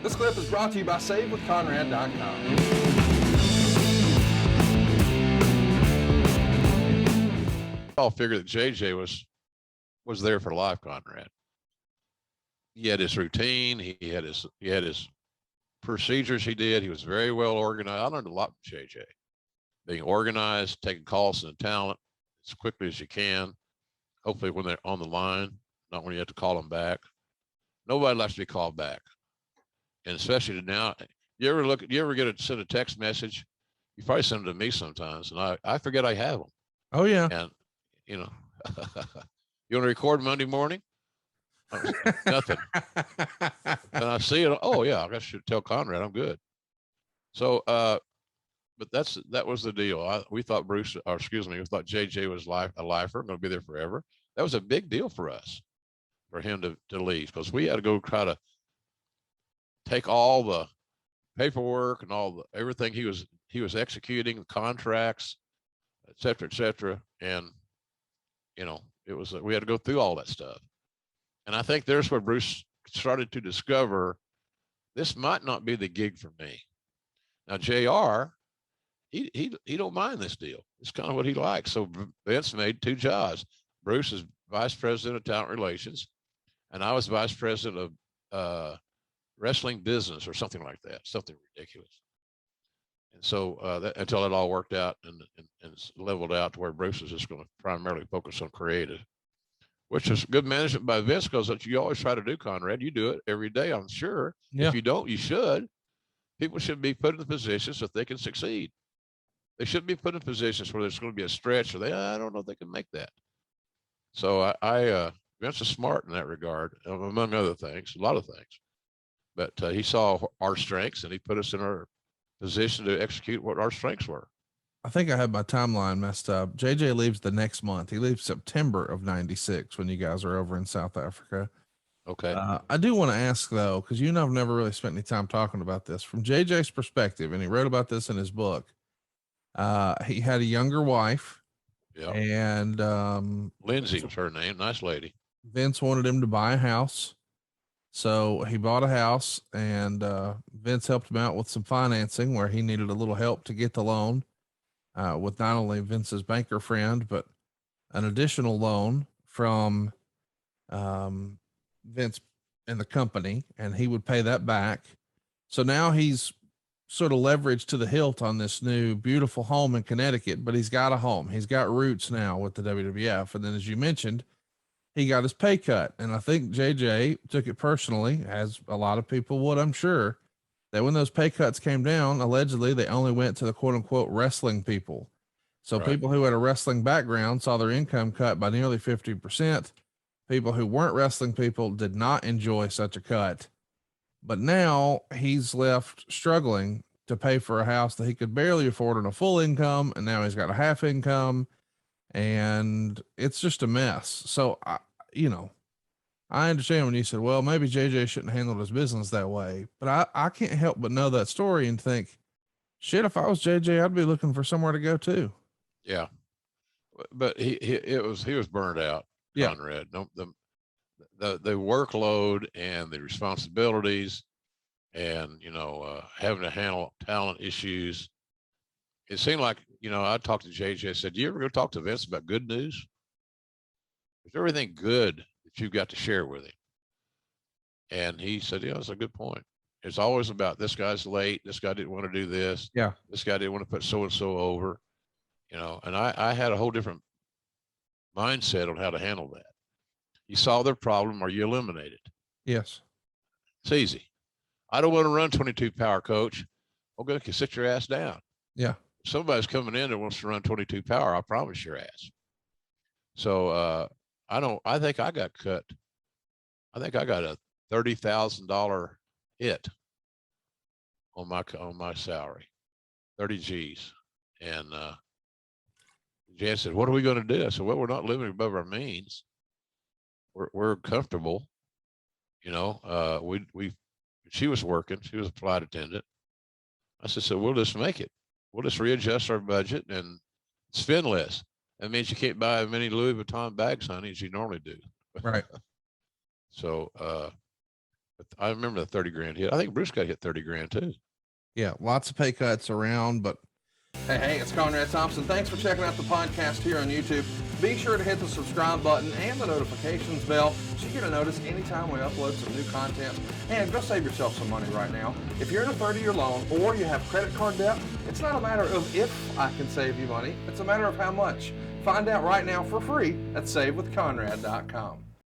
This clip is brought to you by SaveWithConrad.com. All figured that JJ was there for life, Conrad. He had his routine. He had his procedures. He did. He was very well organized. I learned a lot from JJ. Being organized, taking calls from the talent as quickly as you can. Hopefully when they're on the line, not when you have to call them back. Nobody likes to be called back. And especially now, you ever send a text message? You probably send them to me sometimes, and I forget I have them. Oh yeah. And you want to record Monday morning? Nothing. And I see it. Oh yeah, I should tell Conrad I'm good. So, but that was the deal. We thought we thought JJ was a lifer, going to be there forever. That was a big deal for us, for him to leave, because we had to go try to take all the paperwork and everything he was executing, the contracts, et cetera, and we had to go through all that stuff. And I think there's where Bruce started to discover this might not be the gig for me. Now JR, he don't mind this deal. It's kind of what he likes. So Vince made two jobs. Bruce is vice president of talent relations, and I was vice president of wrestling business or something like that, something ridiculous. And so until it all worked out and leveled out to where Bruce is just going to primarily focus on creative, which is good management by Vince, because what you always try to do, Conrad, you do it every day, I'm sure. Yeah. If you don't, you should. People should be put in positions so that they can succeed. They shouldn't be put in positions where there's going to be a stretch or I don't know if they can make that. So Vince is smart in that regard, among other things, a lot of things. But he saw our strengths and he put us in our position to execute what our strengths were. I think I had my timeline messed up. JJ leaves the next month. He leaves September of '96 when you guys are over in South Africa. Okay. I do want to ask though, because I've never really spent any time talking about this from JJ's perspective, and he wrote about this in his book. He had a younger wife. Yeah. And Lindsay was her name. Nice lady. Vince wanted him to buy a house. So he bought a house, and Vince helped him out with some financing where he needed a little help to get the loan, with not only Vince's banker friend, but an additional loan from Vince and the company, and he would pay that back. So now he's sort of leveraged to the hilt on this new beautiful home in Connecticut, but he's got a home. He's got roots now with the WWF. And then, as you mentioned, he got his pay cut. And I think JJ took it personally, as a lot of people would, I'm sure, that when those pay cuts came down, allegedly they only went to the quote unquote wrestling people. So Right. People who had a wrestling background saw their income cut by nearly 50%. People who weren't wrestling people did not enjoy such a cut. But now he's left struggling to pay for a house that he could barely afford on a full income. And now he's got a half income, and it's just a mess. So I understand when you said, well, maybe JJ shouldn't handle his business that way, but I can't help but know that story and think, shit, if I was JJ, I'd be looking for somewhere to go too. Yeah. But he was burned out, Conrad. Yeah. No, the workload and the responsibilities and, having to handle talent issues. It seemed like, I talked to JJ, I said, do you ever go talk to Vince about good news? Is there anything good that you've got to share with him? And he said, yeah, that's a good point. It's always about this guy's late. This guy didn't want to do this. Yeah. This guy didn't want to put so-and-so over, and I had a whole different mindset on how to handle that. You solve their problem or you eliminate it. Yes. It's easy. I don't want to run 22 power, coach. Okay, you can sit your ass down. Yeah. If somebody's coming in that wants to run 22 power, I promise your ass. So I think I got cut. I think I got a $30,000 hit on my salary, 30 G's. And Jan said, what are we going to do? I said, well, we're not living above our means. We're comfortable. She was working. She was a flight attendant. I said, so we'll just make it. We'll just readjust our budget and spend less. That means you can't buy as many Louis Vuitton bags, honey, as you normally do. Right. So But I remember the 30 grand hit. I think Bruce got hit 30 grand too. Yeah, lots of pay cuts around, but Hey, it's Conrad Thompson. Thanks for checking out the podcast here on YouTube. Be sure to hit the subscribe button and the notifications bell so you get a notice anytime we upload some new content. And go save yourself some money right now. If you're in a 30-year loan or you have credit card debt, it's not a matter of if I can save you money. It's a matter of how much. Find out right now for free at SaveWithConrad.com.